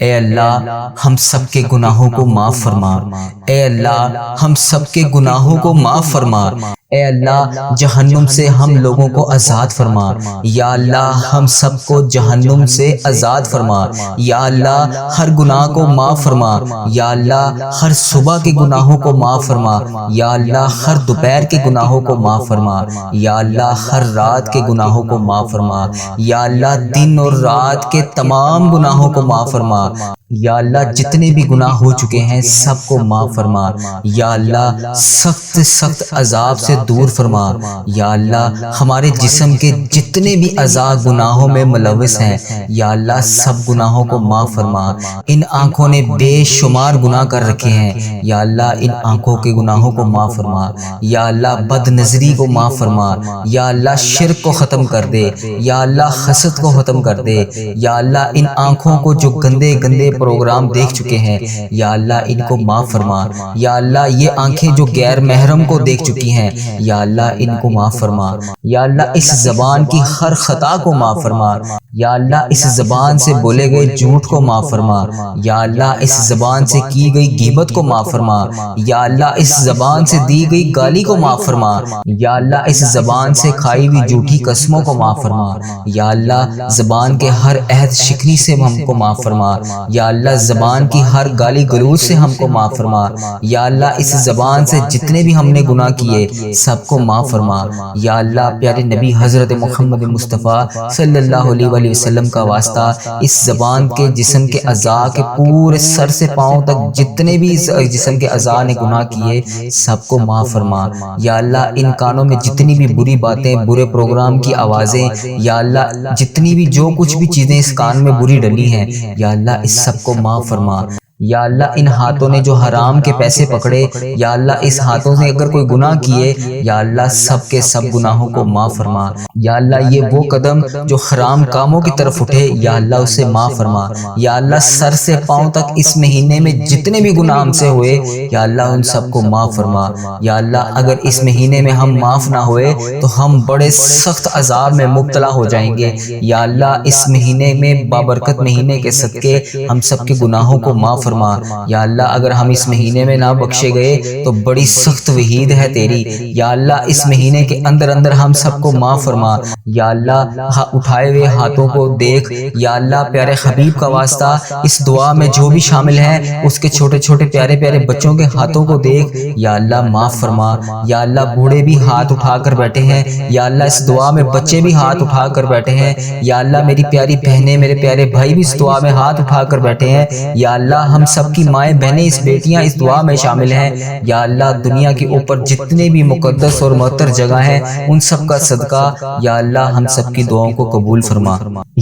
اے اللہ ہم سب کے گناہوں کو معاف فرما۔ اے اللہ ہم سب کے گناہوں کو معاف فرما۔ اے اللہ جہنم سے ہم لوگوں کو آزاد فرما۔ یا اللہ ہم سب کو جہنم سے آزاد فرما۔ یا اللہ ہر گناہ کو معاف فرما۔ یا اللہ ہر صبح کے گناہوں کو معاف فرما۔ یا اللہ ہر دوپہر کے گناہوں کو معاف فرما۔ یا اللہ ہر رات کے گناہوں کو معاف فرما۔ یا اللہ دن اور رات کے تمام گناہوں کو معاف فرما۔ یا اللہ جتنے بھی گناہ ہو چکے ہیں سب کو معاف فرما۔ یا اللہ سخت سخت عذاب سے دور فرما۔ یا اللہ ہمارے جسم کے جتنے بھی اعضاء گناہوں میں ملوث ہیں یا اللہ سب گناہوں کو معاف فرما۔ ان آنکھوں نے بے شمار گناہ کر رکھے ہیں یا اللہ ان آنکھوں کے گناہوں کو معاف فرما۔ یا اللہ بد نظری کو معاف فرما۔ یا اللہ شرک کو ختم کر دے۔ یا اللہ حسد کو ختم کر دے۔ یا اللہ ان آنکھوں کو جو گندے گندے پروگرام دیکھ چکے ہیں یا اللہ ان کو معاف فرما۔ یا اللہ یہ آنکھیں جو غیر محرم کو دیکھ چکی ہیں یا اللہ ان کو معاف فرما۔ یا اللہ اس زبان کی ہر خطا کو معاف فرما۔ یا اللہ اس زبان سے بولے گئے جھوٹ کو معاف فرما۔ یا اللہ اس زبان سے کی گئی غیبت کو معاف فرما۔ یا اللہ اس زبان سے دی گئی گالی کو معاف فرما۔ یا اللہ اس زبان سے کھائی ہوئی جھوٹی قسموں کو معاف فرما۔ یا اللہ زبان کے ہر عہد شکنی سے ہم کو معاف فرما۔ یا اللہ زبان کی ہر گالی گلوچ سے ہم کو معاف فرما۔ یا اللہ اس زبان سے جتنے بھی ہم نے گناہ کیے سب کو معاف فرما۔ یا اللہ پیارے نبی حضرت محمد مصطفیٰ صلی اللہ علیہ وآلہ وسلم کا واسطہ اس زبان کے جسم کے اعضاء کے پورے سر سے پاؤں تک جتنے بھی جسم کے اعضاء نے گناہ کیے سب کو معاف فرما۔ یا اللہ ان کانوں میں جتنی بھی بری باتیں برے پروگرام کی آوازیں یا اللہ جتنی بھی جو کچھ بھی چیزیں اس کان میں بری ڈلی ہیں یا اللہ اس سب کو معاف فرما۔ یا اللہ ان ہاتھوں نے جو حرام کے پیسے پکڑے یا اللہ اس ہاتھوں سے اگر کوئی گناہ کیے یا اللہ سب کے سب گناہوں کو معاف فرما۔ یا اللہ یہ وہ قدم جو حرام کاموں کی طرف اٹھے یا اللہ اسے معاف فرما۔ یا اللہ سر سے پاؤں تک اس مہینے میں جتنے بھی گناہ ہم سے ہوئے یا اللہ ان سب کو معاف فرما۔ یا اللہ اگر اس مہینے میں ہم معاف نہ ہوئے تو ہم بڑے سخت عذاب میں مبتلا ہو جائیں گے۔ یا اللہ اس مہینے میں بابرکت مہینے کے صدقے ہم سب کے گناہوں کو معاف فرما۔ یا اللہ اگر ہم اس مہینے میں نہ بخشے گئے تو بڑی سخت وعید ہے تیری۔ یا اللہ اس مہینے کے اندر اندر ہم سب کو معاف فرما۔ یا اللہ اٹھائے ہوئے ہاتھوں کو دیکھ یا اللہ پیارے حبیب کا واسطہ اس دعا میں جو بھی شامل ہیں اس کے چھوٹے چھوٹے پیارے پیارے بچوں کے ہاتھوں کو دیکھ یا اللہ معاف فرما۔ یا اللہ بوڑھے بھی ہاتھ اٹھا کر بیٹھے ہیں یا اللہ اس دعا میں بچے بھی ہاتھ اٹھا کر بیٹھے ہیں۔ یا اللہ میری پیاری بہنیں میرے پیارے بھائی بھی اس دعا میں ہاتھ اٹھا کر بیٹھے ہیں۔ یا اللہ ہم سب کی مائیں بہنیں اس بیٹیاں اس دعا میں شامل ہیں۔ یا اللہ دنیا کے اوپر جتنے بھی مقدس اور معطر جگہ ہیں ان سب کا صدقہ یا اللہ ہم سب کی دعاؤں کو قبول فرما۔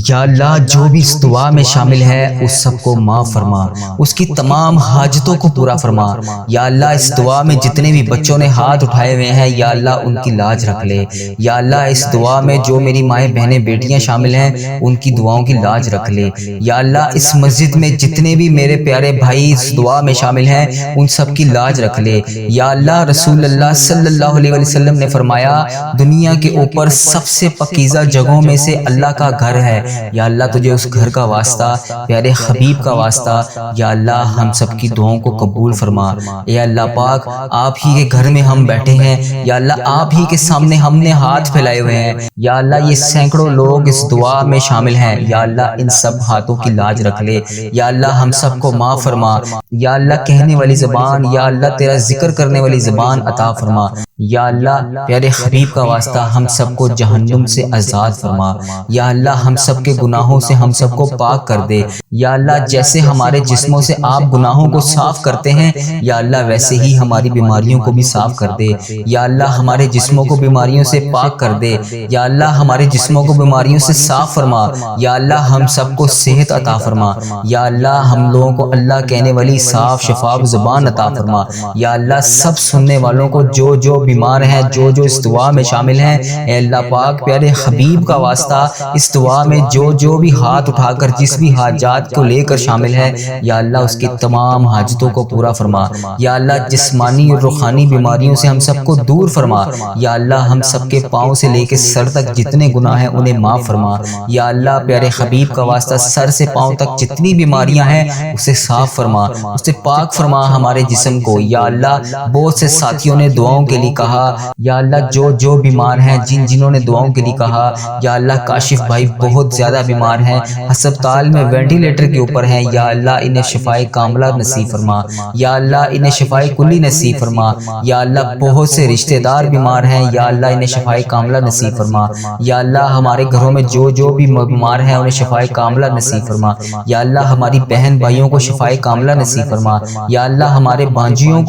یا اللہ جو بھی اس دعا میں شامل ہے اس سب کو معاف فرما، اس کی تمام حاجتوں کو پورا فرما۔ یا اللہ اس دعا میں جتنے بھی بچوں نے ہاتھ اٹھائے ہوئے ہیں یا اللہ ان کی لاج رکھ لے۔ یا اللہ اس دعا میں جو میری مائیں بہنیں بیٹیاں شامل ہیں ان کی دعاؤں کی لاج رکھ لے۔ یا اللہ اس مسجد میں جتنے بھی میرے پیارے بھائی اس دعا میں شامل ہیں ان سب کی لاج رکھ لے۔ یا اللہ رسول اللہ صلی اللہ علیہ وسلم نے فرمایا دنیا کے اوپر سب سے پاکیزہ جگہوں میں سے اللہ کا گھر ہے۔ یا اللہ تجھے اس گھر کا واسطہ پیارے حبیب کا واسطہ یا اللہ ہم سب کی دعاؤں کو قبول فرما۔ اے اللہ پاک آپ ہی کے گھر میں ہم بیٹھے ہیں یا اللہ آپ ہی کے سامنے ہم نے ہاتھ پھیلائے ہوئے ہیں یا اللہ یہ سینکڑوں لوگ اس دعا میں شامل ہیں یا اللہ ان سب ہاتھوں کی لاج رکھ لے۔ یا اللہ ہم سب کو معاف فرما۔ یا اللہ کہنے والی زبان یا اللہ تیرا ذکر کرنے والی زبان عطا فرما۔ یا اللہ پیارے حبیب کا واسطہ ہم سب کو جہنم سے آزاد فرما۔ یا اللہ ہم سب کے گناہوں سے ہم سب کو پاک کر دے۔ یا اللہ جیسے ہمارے جسموں سے آپ گناہوں کو صاف کرتے ہیں یا اللہ ویسے ہی ہماری بیماریوں کو بھی صاف کر دے۔ یا اللہ ہمارے جسموں کو بیماریوں سے پاک کر دے۔ یا اللہ ہمارے جسموں کو بیماریوں سے صاف فرما۔ یا اللہ ہم سب کو صحت عطا فرما۔ یا اللہ ہم لوگوں کو اللہ کہنے والی صاف شفاف زبان عطا فرما۔ یا اللہ سب سننے والوں کو جو جو بیمار ہیں، جو جو اس دعا میں شامل ہیں، اے اللہ پاک پیارے حبیب کا واسطہ اس دعا میں جو بھی ہاتھ اٹھا کر جس بھی حاجات کو لے کر شامل ہے، یا اللہ اس کی تمام حاجتوں کو پورا فرما۔ یا اللہ جسمانی اور روحانی بیماریوں سے ہم سب کو دور فرما۔ یا اللہ ہم سب کے پاؤں سے لے کے سر تک جتنے گناہ ہیں انہیں معاف فرما۔ یا اللہ پیارے حبیب کا واسطہ سر سے پاؤں تک جتنی بیماریاں ہیں اسے صاف فرما، اسے پاک فرما ہمارے جسم کو۔ یا اللہ بہت سے ساتھیوں نے دعاؤں کے لیے کہا، یا اللہ جو بیمار ہیں، جنہوں نے دعاؤں کے لیے کہا، یا اللہ کاشف بھائی بہت زیادہ بیمار ہیں، ہسپتال میں وینٹیلیٹر کے اوپر ہیں، یا اللہ انہیں شفائے کاملہ نصیب فرما۔ یا اللہ انہیں شفائے کلی نصیب فرما۔ یا اللہ بہت سے رشتہ دار بیمار ہیں، یا اللہ انہیں شفائے کاملہ نصیب فرما۔ یا اللہ ہمارے گھروں میں جو بھی بیمار ہیں انہیں شفائے کاملہ نصیب فرما۔ یا اللہ ہماری بہن بھائیوں کو شفائے کاملہ نصیب فرما۔ یا اللہ ہمارے بانجیوں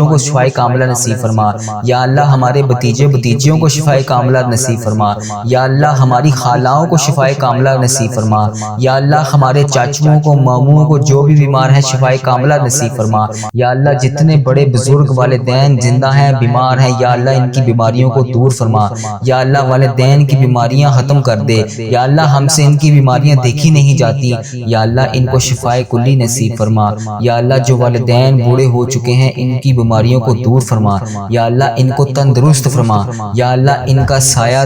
کو شفائے کاملہ نصیب فرما۔ یا اللہ ہمارے بھتیجیوں کو شفائے کاملہ نصیب فرما۔ یا اللہ ہماری خالاؤں کو شفائے کاملہ نصیب فرما۔ یا اللہ ہمارے چاچوؤں کو، ماموں کو جو بھی بیمار ہیں شفائے کاملہ نصیب فرما۔ یا اللہ جتنے بڑے بزرگ والدین زندہ ہیں، بیمار ہیں، یا اللہ ان کی بیماریوں کو دور فرما۔ یا اللہ والدین کی بیماریاں ختم کر دے۔ یا اللہ ہم سے ان کی بیماریاں دیکھی نہیں جاتی، یا اللہ ان کو شفائے کلی نصیب فرما۔ یا اللہ جو والدین بوڑھے ہو چکے ہیں ان کی بیماریوں کو دور فرما۔ یا اللہ ان کو تندرست فرما۔ یا اللہ ان کا سایہ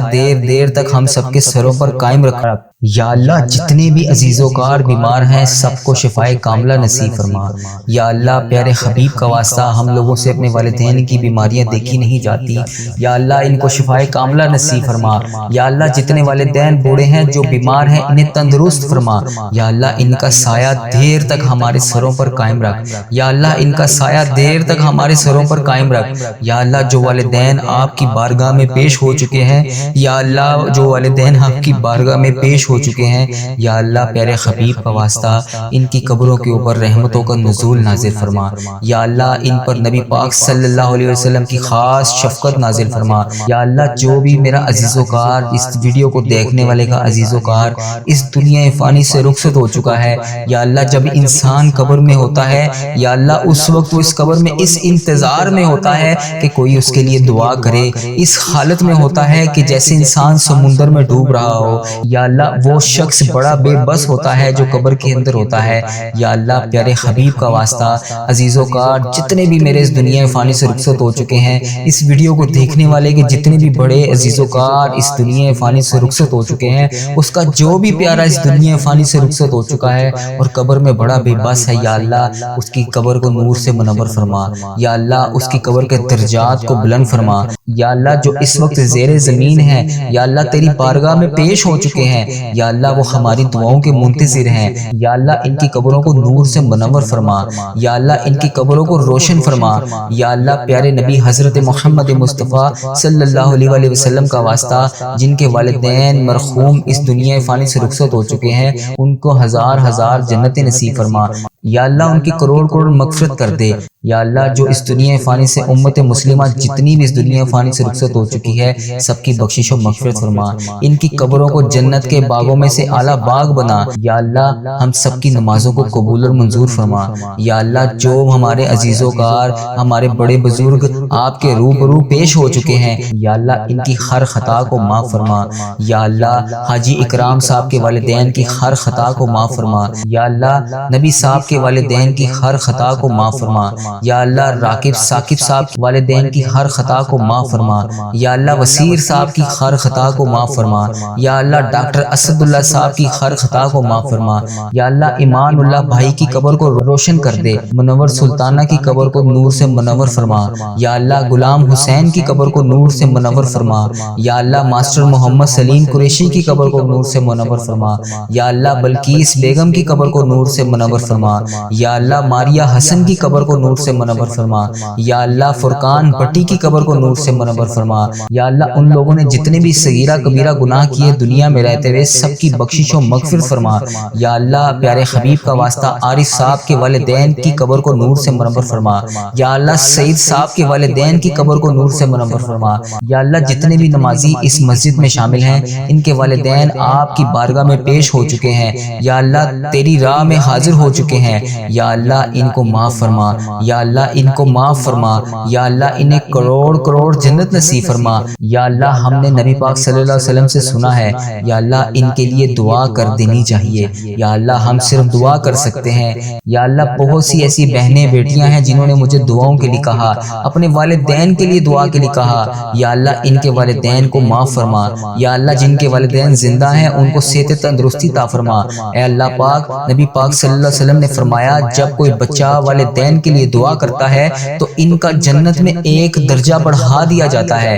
دیر تک ہم سب کے سروں پر قائم رکھا۔ یا اللہ جتنے بھی عزیز و کار بیمار ہیں سب کو شفائے کاملہ نصیب فرما۔ یا اللہ پیارے حبیب کا واسطہ ہم لوگوں سے اپنے والدین کی بیماریاں دیکھی نہیں جاتی، یا اللہ ان کو شفائے کاملہ نصیب فرما۔ یا اللہ جتنے والدین بوڑھے ہیں جو بیمار ہیں انہیں تندرست فرما۔ یا اللہ ان کا سایہ دیر تک ہمارے سروں پر قائم رکھ۔ یا اللہ ان کا سایہ دیر تک ہمارے سروں پر قائم رکھ۔ یا اللہ جو والدین آپ کی بارگاہ میں پیش ہو چکے ہیں، یا اللہ جو والدین آپ کی بارگاہ میں پیش ہو چکے ہیں، یا اللہ پیارے حبیب کا واسطہ ان کی قبروں کے اوپر رحمتوں کا نزول نازل فرما۔ یا اللہ ان پر نبی پاک صلی اللہ علیہ وسلم کی خاص شفقت نازل فرما۔ یا اللہ جو بھی میرا عزیز و کار، اس ویڈیو کو دیکھنے والے کا عزیز و کار اس دنیا فانی سے رخصت ہو چکا ہے، یا اللہ جب انسان قبر میں ہوتا ہے، یا اللہ اس وقت وہ اس قبر میں اس انتظار میں ہوتا ہے کہ کوئی اس کے لیے دعا کرے، اس حالت میں ہوتا ہے کہ جیسے انسان سمندر میں ڈوب رہا ہو۔ یا اللہ وہ شخص بڑا بے بس ہوتا ہے جو قبر کے اندر ہوتا ہے۔ یا اللہ پیارے حبیب کا واسطہ عزیز و کار جتنے بھی میرے اس دنیا فانی سے رخصت ہو چکے ہیں، اس ویڈیو کو دیکھنے والے کے جتنے بھی بڑے عزیز و کار اس دنیا فانی سے رخصت ہو چکے ہیں، اس کا جو بھی پیارا اس دنیا فانی سے رخصت ہو چکا ہے اور قبر میں بڑا بے بس ہے، یا اللہ اس کی قبر کو نور سے منور فرما۔ یا اللہ اس کی قبر کے درجات کو بلند فرما۔ یا اللہ جو اس وقت زیر زمین ہے، یا اللہ تیری بارگاہ میں پیش ہو چکے ہیں، یا اللہ وہ ہماری دعاؤں کے منتظر ہیں، یا اللہ ان کی قبروں کو نور سے منور فرما۔ یا اللہ ان کی قبروں کو روشن فرما۔ یا اللہ پیارے نبی حضرت محمد مصطفیٰ صلی اللہ علیہ وسلم کا واسطہ جن کے والدین مرحوم اس دنیا فانی سے رخصت ہو چکے ہیں ان کو ہزار جنتیں نصیب فرما۔ یا اللہ ان کی کروڑ مغفرت کر دے۔ یا اللہ جو اس دنیا فانی سے امت مسلمہ جتنی بھی اس دنیا فانی سے رخصت ہو چکی ہے سب کی بخشش و مغفرت فرما۔ ان کی قبروں کو جنت کے باغوں میں سے اعلیٰ باغ بنا۔ یا اللہ ہم سب کی نمازوں کو قبول اور منظور فرما۔ یا اللہ جو ہمارے عزیز و کار، ہمارے بڑے بزرگ آپ کے روبرو پیش ہو چکے ہیں، یا اللہ ان کی ہر خطا کو معاف فرما۔ یا اللہ حاجی اکرام صاحب کے والدین کی ہر خطا کو معاف فرما۔ یا اللہ نبی صاحب کے والدین کی ہر خطا کو معاف فرما۔ یا اللہ راکب ثاقب صاحب کے والدین کی ہر خطا کو معاف فرما۔ یا اللہ وسیر صاحب کی ہر خطا کو معاف فرما۔ یا اللہ ڈاکٹر اسد اللہ صاحب کی ہر خطا کو معاف فرما۔ یا اللہ ایمان اللہ بھائی کی قبر کو روشن کر دے۔ منور سلطانہ کی قبر کو نور سے منور فرما۔ یا اللہ غلام حسین کی قبر کو نور سے منور فرما۔ یا اللہ ماسٹر محمد سلیم قریشی کی قبر کو نور سے منور فرما۔ یا اللہ بلقیس بیگم کی قبر کو نور سے منور فرما۔ یا اللہ ماریا حسن کی قبر کو نور سے منور فرما۔ یا اللہ فرقان بٹی کی قبر کو نور سے منور فرما۔ یا اللہ ان لوگوں نے جتنے بھی صغیرہ کبیرہ گناہ کیے دنیا میں رہتے ہوئے سب کی بخشش و مغفرت فرما۔ یا اللہ پیارے حبیب کا واسطہ عارف صاحب کے والدین کی قبر کو نور سے منور فرما۔ یا اللہ سعید صاحب کے والدین کی قبر کو نور سے منور فرما۔ یا اللہ جتنے بھی نمازی اس مسجد میں شامل ہیں ان کے والدین آپ کی بارگاہ میں پیش ہو چکے ہیں، یا اللہ تیری راہ میں حاضر ہو چکے ہیں، یا اللہ ان کو معاف فرما۔ یا اللہ ان کو معاف فرما، یا اللہ انہیں کروڑ کروڑ جنت نصیب فرما۔ یا اللہ ہم نے نبی پاک صلی اللہ علیہ وسلم سے سنا ہے، یا اللہ ان کے لیے دعا کر دینی چاہیے، یا اللہ ہم صرف دعا کر سکتے ہیں۔ یا اللہ بہت سی ایسی بہنیں بیٹیاں ہیں جنہوں نے مجھے دعاؤں کے لیے کہا، اپنے والدین کے لیے دعا کے لیے کہا، یا اللہ ان کے والدین کو معاف فرما، یا اللہ جن کے والدین زندہ ہیں ان کو صحت تندرستی عطا فرما۔ اے اللہ پاک، نبی پاک صلی اللہ علیہ وسلم نے فرمایا جب کوئی بچہ والدین کے لیے دعا کرتا ہے تو ان کا جنت میں ایک درجہ بڑھا دیا جاتا ہے۔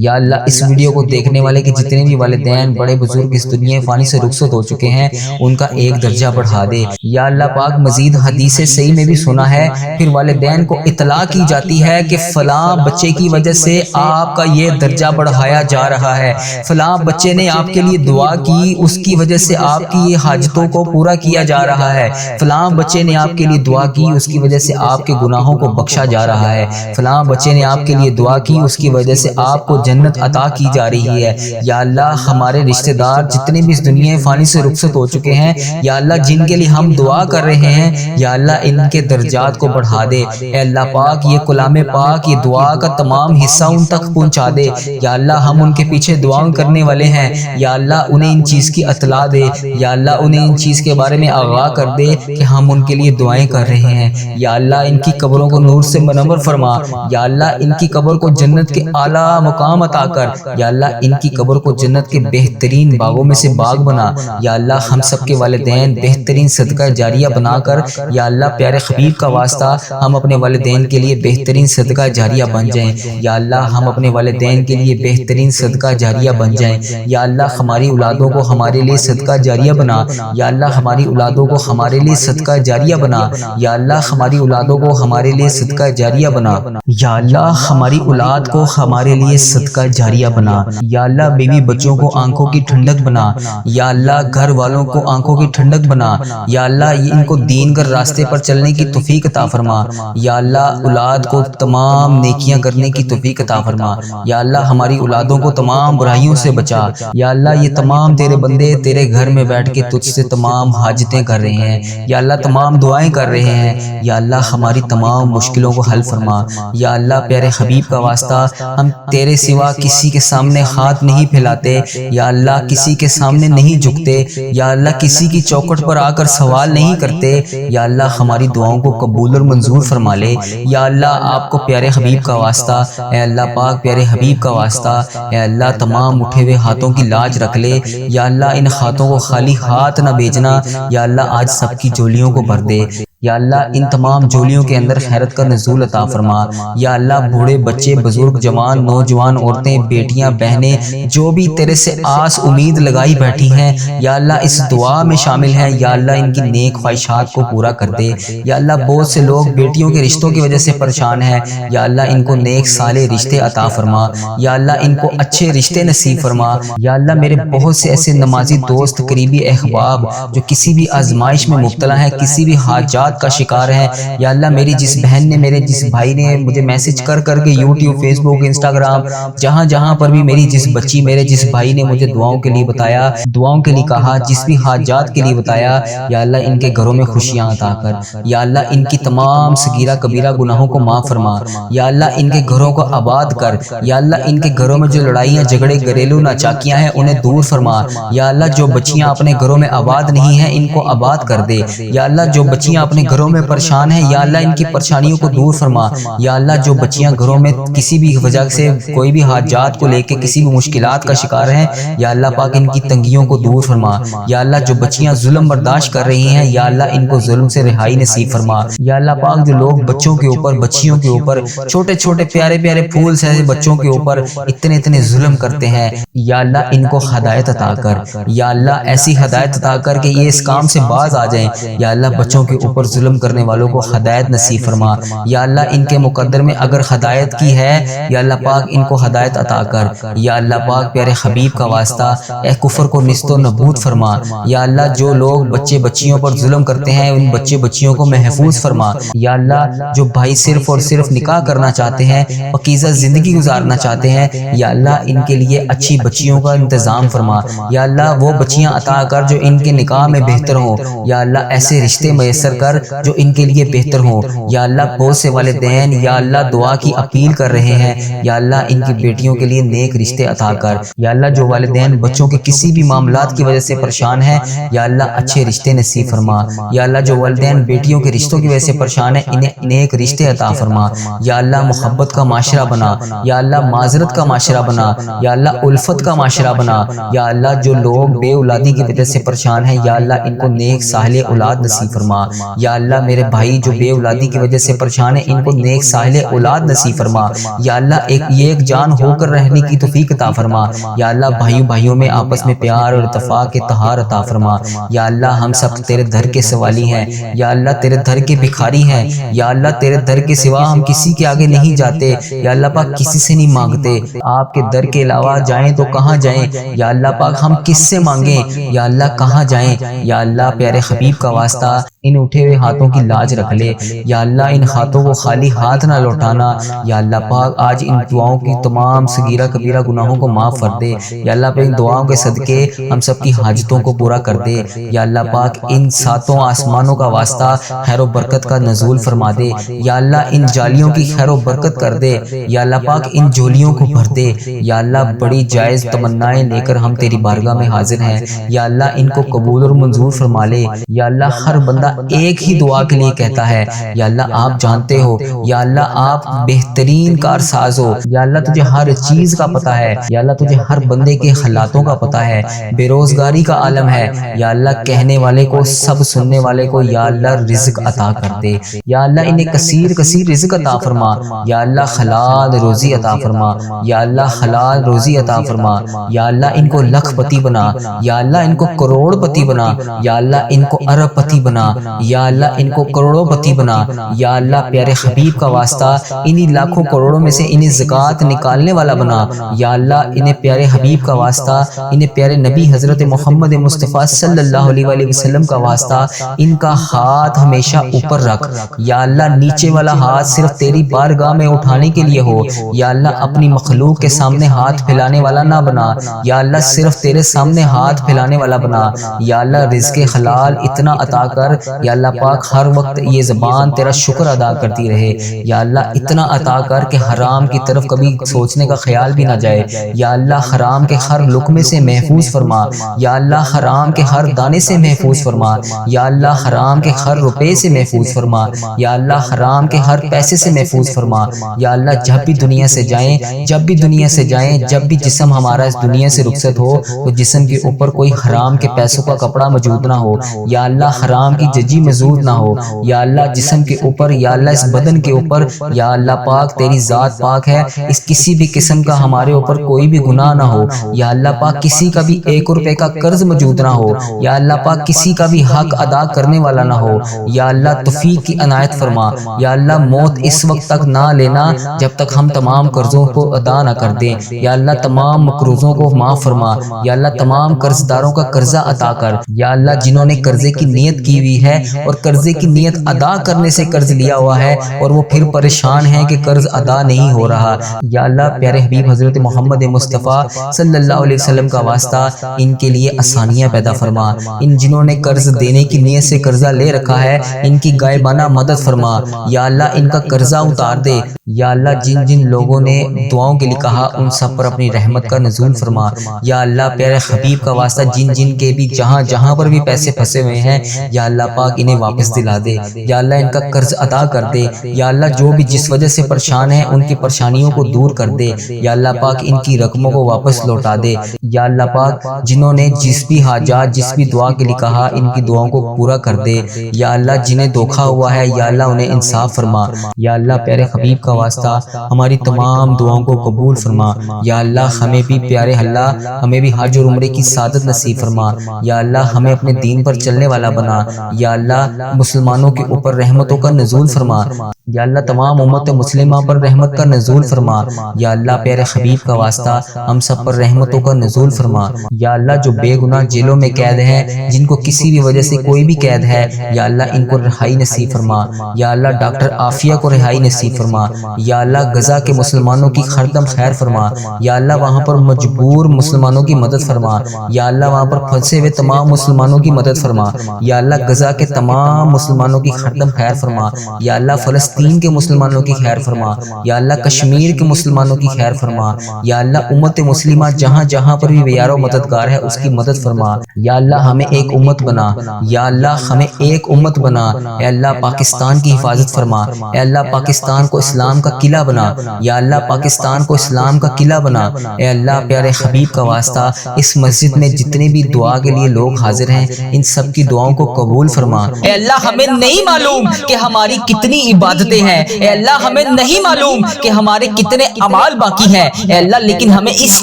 یا اللہ اس ویڈیو کو دیکھنے والے کے جتنے بھی والدین بڑے بزرگ اس دنیا فانی سے رخصت ہو چکے ہیں ان کا ایک درجہ بڑھا دے۔ یا اللہ پاک مزید حدیث صحیح میں بھی سنا ہے، پھر والدین کو اطلاع کی جاتی ہے کہ فلاں بچے کی وجہ سے آپ کا یہ درجہ بڑھایا جا رہا ہے، فلاں بچے نے آپ کے لیے دعا کی اس کی وجہ سے آپ کی یہ حاجتوں کو پورا کیا جا رہا ہے، فلاں بچے نے آپ کے لیے دعا کی اس کی وجہ سے آپ کے گناہوں کو بخشا جا رہا ہے، فلاں بچے نے آپ کے لیے دعا کی اس کی وجہ سے آپ کو جنت عطا کی جا رہی ہے۔ یا اللہ ہمارے رشتہ دار جتنے بھی اس دنیا فانی سے رخصت ہو چکے ہیں، یا اللہ جن کے لیے ہم دعا کر رہے ہیں، یا اللہ ان کے درجات کو بڑھا دے۔ اے اللہ پاک یہ کلام پاک یہ دعا کا تمام حصہ ان تک پہنچا دے۔ یا اللہ ہم ان کے پیچھے دعائیں کرنے والے ہیں، یا اللہ انہیں ان چیز کی اطلاع دے، یا اللہ انہیں ان چیز کے بارے میں آگاہ کر دے کہ ہم ان کے لیے دعائیں کر رہے ہیں۔ یا اللہ ان کی قبروں کو نور سے منور فرما، یا اللہ ان کی قبر کو جنت کے اعلیٰ مقام عطا کر، یا اللہ ان کی قبر کو جنت کے بہترین باغوں میں سے باغ بنا۔ یا اللہ ہم سب کے والدین بہترین صدقہ جاریہ بنا کر، یا اللہ پیارے حبیب کا واسطہ ہم اپنے والدین کے لیے بہترین صدقہ جاریہ بن جائیں۔ یا اللہ ہم اپنے والدین کے لیے بہترین صدقہ جاریہ بن جائیں۔ یا اللہ ہماری اولادوں کو ہمارے لیے صدقہ جاریہ بنا، یا اللہ ہماری اولادوں کو ہمارے لیے صدقہ جاریہ بنا، یا اللہ ہماری اولادوں کو ہمارے لیے صدقہ جاریہ بنا، یا اللہ ہماری اولاد کو ہمارے لیے صدقہ جاریہ بنا، یا اللہ بیوی بچوں کو آنکھوں کی ٹھنڈک بنا، یا اللہ گھر والوں کو آنکھوں کی ٹھنڈک بنا، یا اللہ ان کو دین کر راستے پر چلنے کی توفیق عطا فرما، یا اللہ اولاد کو تمام نیکیاں کرنے کی توفیق عطا فرما، یا اللہ ہماری اولادوں کو تمام برائیوں سے بچا۔ یا اللہ یہ تمام تیرے بندے تیرے گھر میں بیٹھ کے تجھ سے تمام حاجتیں کر رہے ہیں، یا اللہ تمام دعائیں کر رہے ہیں، یا اللہ ہماری تمام مشکلوں کو حل فرما۔ یا اللہ پیارے حبیب کا واسطہ ہم تیرے سوا کسی کے سامنے ہاتھ نہیں پھیلاتے، یا اللہ کسی کے سامنے نہیں جھکتے، یا اللہ کسی کی چوکھٹ پر آ کر سوال نہیں کرتے، یا اللہ ہماری دعاؤں کو قبول اور منظور فرما لے۔ یا اللہ آپ کو پیارے حبیب کا واسطہ، اے اللہ پاک پیارے حبیب کا واسطہ، اے اللہ تمام اٹھے ہوئے ہاتھوں کی لاج رکھ لے، یا اللہ ان ہاتھوں کو خالی ہاتھ نہ بھیجنا، یا اللہ آج سب کی جولیوں کو بھر دے، یا اللہ ان تمام جولیوں کے اندر خیرت کا نزول عطا فرما۔ یا اللہ بوڑھے بچے بزرگ جوان نوجوان عورتیں بیٹیاں بہنیں جو بھی تیرے سے آس امید لگائی بیٹھی ہیں، یا اللہ اس دعا میں شامل ہیں، یا اللہ ان کی نیک خواہشات کو پورا کر دے۔ یا اللہ بہت سے لوگ بیٹیوں کے رشتوں کی وجہ سے پریشان ہیں، یا اللہ ان کو نیک صالح رشتے عطا فرما، یا اللہ ان کو اچھے رشتے نصیب فرما۔ یا اللہ میرے بہت سے ایسے نمازی دوست قریبی احباب جو کسی بھی آزمائش میں مبتلا ہیں، کسی بھی حاجات کا شکار ہے، یا اللہ میری جس بہن نے میرے جس بھائی نے مجھے میسج کر کر کے یوٹیوب فیس بک انسٹاگرام جہاں جہاں پر بھی میری جس بچی میرے جس بھائی نے مجھے دعاؤں کے لیے بتایا، دعاؤں کے لیے کہا، جس بھی حاجات کے لیے بتایا، یا اللہ ان کے گھروں میں خوشیاں عطا کر، یا اللہ ان کی تمام صغیرہ کبیرہ گناہوں کو معاف فرما، یا اللہ ان کے گھروں کو آباد کر، یا اللہ ان کے گھروں میں جو لڑائیاں جھگڑے گھریلو ناچاکیاں ہیں انہیں دور فرما، یا اللہ جو بچیاں اپنے گھروں میں آباد نہیں ہیں ان کو آباد کر دے، یا اللہ جو بچیاں اپنے گھروں میں پریشان ہیں، یا اللہ ان کی پریشانیوں کو دور فرما، یا اللہ جو بچیاں گھروں میں کسی بھی وجہ سے کوئی بھی حاجات کو لے کے کسی بھی مشکلات کا شکار ہیں، یا اللہ پاک ان کی تنگیوں کو دور فرما، یا اللہ جو بچیاں ظلم برداشت کر رہی ہیں، یا اللہ ان کو ظلم سے رہائی نصیب فرما، یا اللہ پاک جو لوگ بچوں کے اوپر بچیوں کے اوپر چھوٹے چھوٹے پیارے پیارے پھول سے بچوں کے اوپر اتنے ظلم کرتے ہیں، یا اللہ ان کو ہدایت عطا کر، یا اللہ ایسی ہدایت عطا کر کہ یہ اس کام سے باز آ جائیں، یا اللہ بچوں کے اوپر ظلم کرنے والوں کو ہدایت نصیب فرما، یا اللہ ان کے مقدر میں اگر ہدایت کی ہے، یا اللہ پاک ان کو ہدایت عطا کر، یا اللہ پاک پیارے حبیب کا واسطہ اے کفر کو نیست و نابود فرما، یا اللہ جو لوگ بچے بچیوں پر ظلم کرتے ہیں ان بچے بچیوں کو محفوظ فرما، یا اللہ جو بھائی صرف اور صرف نکاح کرنا چاہتے ہیں، پاکیزہ زندگی گزارنا چاہتے ہیں، یا اللہ ان کے لیے اچھی بچیوں کا انتظام فرما، یا اللہ وہ بچیاں عطا کر جو ان کے نکاح میں بہتر ہوں، یا اللہ ایسے رشتے میسر کر جو ان کے لیے بہتر ہوں۔ یا اللہ بہت سے والدین یا اللہ دعا کی اپیل کر رہے ہیں، یا اللہ ان کی بیٹیوں کے لیے نیک رشتے عطا کر۔ یا اللہ جو والدین بچوں کے کسی بھی معاملات کی وجہ سے پریشان ہیں، یا اللہ اچھے رشتے نصیب فرما۔ یا اللہ جو والدین بیٹیوں کے رشتوں کی وجہ سے پریشان ہیں، انہیں نیک رشتے عطا فرما۔ یا اللہ محبت کا معاشرہ بنا، یا اللہ معذرت کا معاشرہ بنا، یا اللہ الفت کا معاشرہ بنا۔ یا اللہ جو لوگ بے اولادی کی وجہ سے پریشان ہیں، یا اللہ ان کو نیک صالح اولاد نصیب فرما۔ یا اللہ میرے بھائی جو بے اولادی کی وجہ سے پریشان ہیں، ان کو نیک صالح اولاد نصیب فرما۔ یا اللہ ایک جان ہو کر رہنے کی توفیق عطا فرما۔ یا اللہ بھائیوں میں آپس میں پیار اور اتفاق کے تہار عطا فرما۔ یا اللہ ہم سب تیرے در کے سوالی ہیں، یا اللہ تیرے در کے بھکاری ہیں۔ یا اللہ تیرے در کے سوا ہم کسی کے آگے نہیں جاتے، یا اللہ پاک کسی سے نہیں مانگتے۔ آپ کے در کے علاوہ جائیں تو کہاں جائیں؟ یا اللہ پاک ہم کس سے مانگیں؟ یا اللہ کہاں جائیں؟ یا اللہ پیارے حبیب کا واسطہ ان اٹھے ہوئے ہاتھوں کی لاج رکھ لے۔ یا اللہ ان ہاتھوں کو خالی ہاتھ نہ لوٹانا۔ یا اللہ پاک آج ان دعاؤں کی تمام صغیرہ کبیرہ گناہوں کو معاف کر دے۔ یا اللہ پاک ان دعاؤں کے صدقے ہم سب کی حاجتوں کو پورا کر دے۔ یا اللہ پاک ان ساتوں آسمانوں کا واسطہ خیر و برکت کا نزول فرما دے۔ یا اللہ ان جالیوں کی خیر و برکت کر دے۔ یا اللہ پاک ان جھولیوں کو بھر دے۔ یا اللہ بڑی جائز تمنائیں لے کر ہم تیری بارگاہ میں حاضر ہیں، یا اللہ ان کو قبول اور منظور فرما لے۔ یا اللہ ہر بندہ ایک ہی دعا کے لیے کہتا ہے، یا اللہ آپ جانتے ہو، یا اللہ آپ بہترین کارساز ہو، یا اللہ تجھے ہر چیز کا پتہ ہے، یا اللہ تجھے ہر بندے کے حالاتوں کا پتہ ہے۔ بے روزگاری کا عالم ہے، یا اللہ کہنے والے کو سب سننے والے کو یا اللہ رزق عطا کر دے۔ یا اللہ انہیں کثیر رزق عطا فرما۔ یا اللہ حلال روزی عطا فرما۔ یا اللہ حلال روزی عطا فرما۔ یا اللہ ان کو لکھ پتی بنا، یا اللہ ان کو کروڑ پتی بنا، یا اللہ ان کو ارب پتی بنا، یا اللہ ان کو کروڑوں پتی بنا۔ یا اللہ پیارے حبیب کا واسطہ انہی لاکھوں کروڑوں میں سے انہیں زکوٰۃ نکالنے والا بنا۔ یا اللہ انہیں پیارے حبیب کا واسطہ، انہیں پیارے نبی حضرت محمد مصطفیٰ صلی اللہ علیہ وآلہ وسلم کا واسطہ ان کا ہاتھ ہمیشہ اوپر رکھ۔ یا اللہ نیچے والا ہاتھ صرف تیری بارگاہ میں اٹھانے کے لیے ہو۔ یا اللہ اپنی مخلوق کے سامنے ہاتھ پھیلانے والا نہ بنا، یا اللہ صرف تیرے سامنے ہاتھ پھیلانے والا بنا۔ یا اللہ رزق حلال اتنا عطا کر، یا اللہ پاک ہر وقت یہ زبان تیرا شکر ادا کرتی رہے۔ یا اللہ اتنا عطا کر کہ حرام کی طرف کبھی سوچنے کا خیال بھی نہ جائے۔ یا اللہ حرام کے ہر لقمے سے محفوظ فرما۔ یا اللہ حرام کے ہر دانے سے محفوظ فرما۔ یا اللہ حرام کے ہر روپے سے محفوظ فرما۔ یا اللہ حرام کے ہر پیسے سے محفوظ فرما۔ یا اللہ جب بھی دنیا سے جائیں، جب بھی جسم ہمارا اس دنیا سے رخصت ہو تو جسم کے اوپر کوئی حرام کے پیسوں کا کپڑا موجود نہ ہو، یا اللہ حرام کی ججی موجود نہ ہو۔ یا اللہ جسم کے اوپر، یا اللہ اس بدن کے اوپر، یا اللہ پاک تیری ذات پاک ہے، اس کسی بھی قسم کا ہمارے اوپر کوئی بھی گناہ نہ ہو۔ یا اللہ پاک کسی کا بھی 1 روپے کا قرض موجود نہ ہو۔ یا اللہ پاک کسی کا بھی حق ادا کرنے والا نہ ہو۔ یا اللہ توفیق کی عنایت فرما۔ یا اللہ موت اس وقت تک نہ لینا جب تک ہم تمام قرضوں کو ادا نہ کر دیں۔ یا اللہ تمام مقروضوں کو معاف فرما۔ یا اللہ تمام قرض داروں کا قرضہ عطا کر۔ یا اللہ جنہوں نے قرضے کی نیت کی ہوئی ہے اور قرضے کی نیت ادا کرنے سے قرض لیا ہوا ہے اور وہ پھر پریشان ہیں کہ قرض ادا نہیں ہو رہا، یا اللہ پیارے حبیب حضرت محمد مصطفیٰ صلی اللہ علیہ وسلم کا واسطہ ان کے لیے آسانیاں پیدا فرما۔ ان جنہوں نے قرض دینے کی نیت سے قرضہ لے رکھا ہے ان کی غائبانہ مدد فرما۔ یا اللہ ان کا قرضہ اتار دے۔ یا اللہ جن لوگوں نے دعاؤں کے لیے کہا ان سب پر اپنی رحمت کا نزول فرما۔ یا اللہ پیارے حبیب کا واسطہ جن کے بھی جہاں پر بھی پیسے پھنسے ہوئے ہیں، یا اللہ پاک انہیں واپس دلا دے۔ یا اللہ ان کا قرض ادا کر دے۔ یا اللہ جو بھی جس وجہ سے پریشان ہیں ان کی پریشانیوں کو دور کر دے۔ یا اللہ پاک ان کی رقموں کو واپس لوٹا دے۔ یا اللہ پاک جنہوں نے جس بھی حاجات جس بھی دعا کے لیے کہا ان کی دعاؤں کو پورا کر دے۔ یا اللہ جنہیں دھوکا ہوا ہے یا اللہ انہیں انصاف فرما۔ یا اللہ پیارے حبیب کا واسطہ ہماری تمام دعاؤں کو قبول فرما۔ یا اللہ ہمیں بھی پیارے اللہ ہمیں بھی حج اور عمرے کی سعادت نصیب فرما۔ یا اللہ ہمیں اپنے دین پر چلنے والا بنا۔ یا اللہ مسلمانوں کے اوپر رحمتوں کا نزول فرما۔ یا اللہ تمام امت مسلمہ پر رحمت کا نزول فرما۔ یا اللہ پیارے حبیب کا واسطہ ہم سب پر رحمتوں کا نزول فرما۔ یا اللہ جو بے گناہ جیلوں میں قید ہیں، جن کو کسی بھی وجہ سے کوئی بھی قید ہے، یا اللہ ان کو رہائی نصیب فرما۔ یا اللہ ڈاکٹر عافیہ کو رہائی نصیب فرما۔ یا اللہ غزہ کے مسلمانوں کی ہر دم خیر فرما۔ یا اللہ وہاں پر مجبور مسلمانوں کی مدد فرما۔ یا اللہ وہاں پر پھنسے ہوئے تمام مسلمانوں کی مدد فرما۔ یا اللہ غزہ کے تمام تمام مسلمانوں کی ہردم خیر فرما، یا اللہ فلسطین کے مسلمانوں کی خیر فرما، یا اللہ کشمیر کے مسلمانوں کی خیر فرما، یا اللہ امت مسلمہ جہاں جہاں پر بھی بیار و مددگار ہے اس کی مدد فرما، یا اللہ ہمیں ایک امت بنا، یا اللہ ہمیں ایک امت بنا، اے اللہ پاکستان کی حفاظت فرما، اے اللہ پاکستان کو اسلام کا قلعہ بنا، یا اللہ پاکستان کو اسلام کا قلعہ بنا، اے اللہ پیارے حبیب کا واسطہ اس مسجد میں جتنے بھی دعا کے لیے لوگ حاضر ہیں ان سب کی دعاؤں کو قبول فرما۔ اے اللہ ہمیں نہیں معلوم کہ ہماری کتنی عبادتیں ہیں، اے اللہ ہمیں نہیں معلوم کہ ہمارے کتنے اعمال باقی ہیں، اے اللہ لیکن ہمیں اس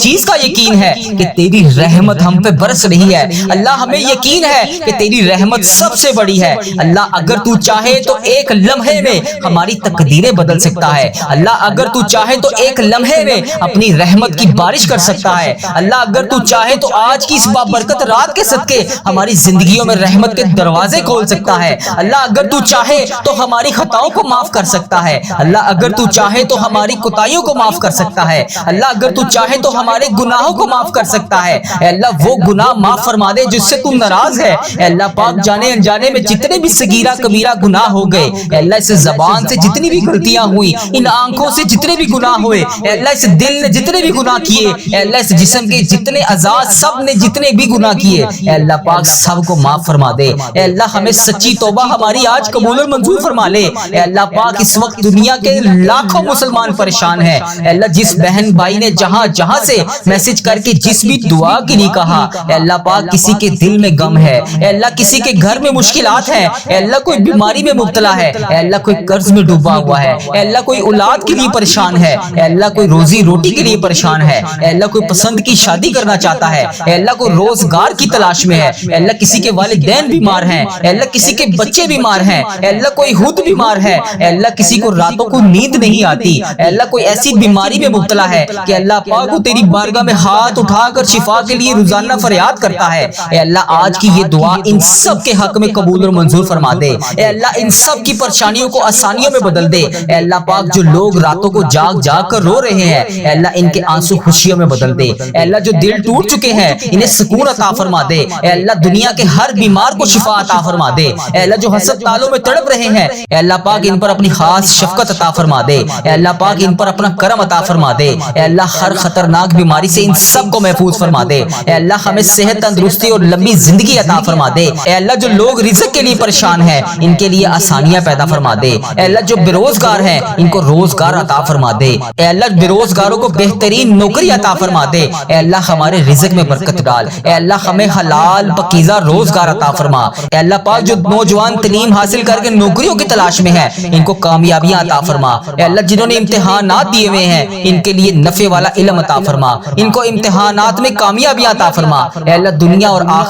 چیز کا یقین ہے کہ تیری رحمت ہم پہ برس رہی ہے، اللہ ہمیں یقین ہے کہ تیری رحمت سب سے بڑی ہے، اللہ اگر تو چاہے تو ایک لمحے میں ہماری تقدیریں بدل سکتا ہے، اللہ اگر تو چاہے تو ایک لمحے میں اپنی رحمت کی بارش کر سکتا ہے، اللہ اگر تو چاہے تو آج کی اس بابرکت رات کے صدقے ہماری زندگیوں میں رحمت کے دروازے کھول سکتا ہے، اللہ اگر تو چاہے تو ہماری خطاؤں کو معاف کر سکتا ہے، اللہ اگر تو چاہے تو ہماری کوتاہیوں کو معاف کر سکتا ہے، اللہ اگر تو چاہے تو ہمارے گناہوں کو معاف کر سکتا ہے، اے اللہ وہ گناہ معاف فرما دے جس سے تو ناراض ہے، اے اللہ پاک جانے انجانے میں جتنے بھی صغیرہ کبیرہ گناہ ہو گئے، اے اللہ اس زبان سے جتنی بھی غلطیاں ہوئی، ان آنکھوں سے جتنے بھی گناہ ہوئے، اے اللہ اس دل نے جتنے بھی گناہ کیے، اے اللہ اس جسم کے جتنے اعضاء سب نے جتنے بھی گناہ کیے، اے اللہ پاک سب کو معاف فرما دے، اے اللہ ہمیں سچی توبہ ہماری آج قبول اور منظور فرما لے، اے اللہ پاک اس وقت دنیا کے لاکھوں مسلمان پریشان ہیں، اے اللہ جس بہن بھائی نے جہاں جہاں سے میسج کر کے جس بھی دعا کے لیے کہا، اے اللہ پاک کسی کے دل میں غم ہے، اے اللہ کسی کے گھر میں مشکلات ہیں، اے اللہ کوئی بیماری میں مبتلا ہے، اے اللہ کوئی قرض میں ڈوبا ہوا ہے، اے اللہ کوئی اولاد کے لیے پریشان ہے، اے اللہ کوئی روزی روٹی کے لیے پریشان ہے، اے اللہ کوئی پسند کی شادی کرنا چاہتا ہے، اے اللہ کوئی روزگار کی تلاش میں ہے، اے اللہ کسی کے والدین بیمار ہیں، اے اللہ کسی کے بچے بیمار ہیں، اے اللہ کوئی خود بیمار ہے، اے اللہ کسی کو راتوں کو نیند نہیں آتی، اے اللہ کوئی ایسی بیماری میں مبتلا ہے کہ اللہ پاک وہ تیری بارگاہ میں ہاتھ اٹھا کر شفا کے لیے روزانہ فریاد کرتا ہے، اے اللہ آج کی یہ دعا ان سب کے حق میں قبول اور منظور فرما دے، اے اللہ ان سب کی پریشانیوں کو آسانیوں میں بدل دے، اے اللہ پاک جو لوگ راتوں کو جاگ جاگ کر رو رہے ہیں، اے اللہ ان کے آنسو خوشیوں میں بدل دے، اے اللہ جو دل ٹوٹ چکے ہیں انہیں سکون عطا فرما دے، اے اللہ دنیا کے ہر بیمار کو شفا عطا فرما دے، اے اللہ جو حسد تالوں میں تڑپ رہے ہیں اے اللہ پاک ان پر اپنی خاص شفقت عطا فرما دے، اے اللہ پاک ان پر اپنا کرم عطا فرما دے، اے اللہ ہر خطرناک بیماری سے ان سب کو محفوظ فرما دے، اے اللہ ہمیں صحت تندرستی اور لمبی زندگی عطا فرما دے، اے اللہ جو لوگ رزق کے لیے پریشان ہیں ان کے لیے آسانیاں پیدا فرما دے، اے اللہ جو بے روزگار ہیں ان کو روزگار عطا فرما دے، اے اللہ بے روزگاروں کو بہترین نوکری عطا فرما دے، اے اللہ ہمارے رزق میں برکت ڈال، اے اللہ ہمیں حلال پاکیزہ روزگار عطا فرما، اے اللہ پاک جو نوجوان تعلیم حاصل کر کے نوکریوں کی تلاش میں ہیں ان کو کامیابیاں عطا فرما، اے اللہ جنہوں نے امتحانات دیے ہوئے ہیں ان کے لیے نفع والا علم عطا فرما، ان کو امتحانات میں کامیابیاں عطا فرما، اے اللہ دنیا اور آخرت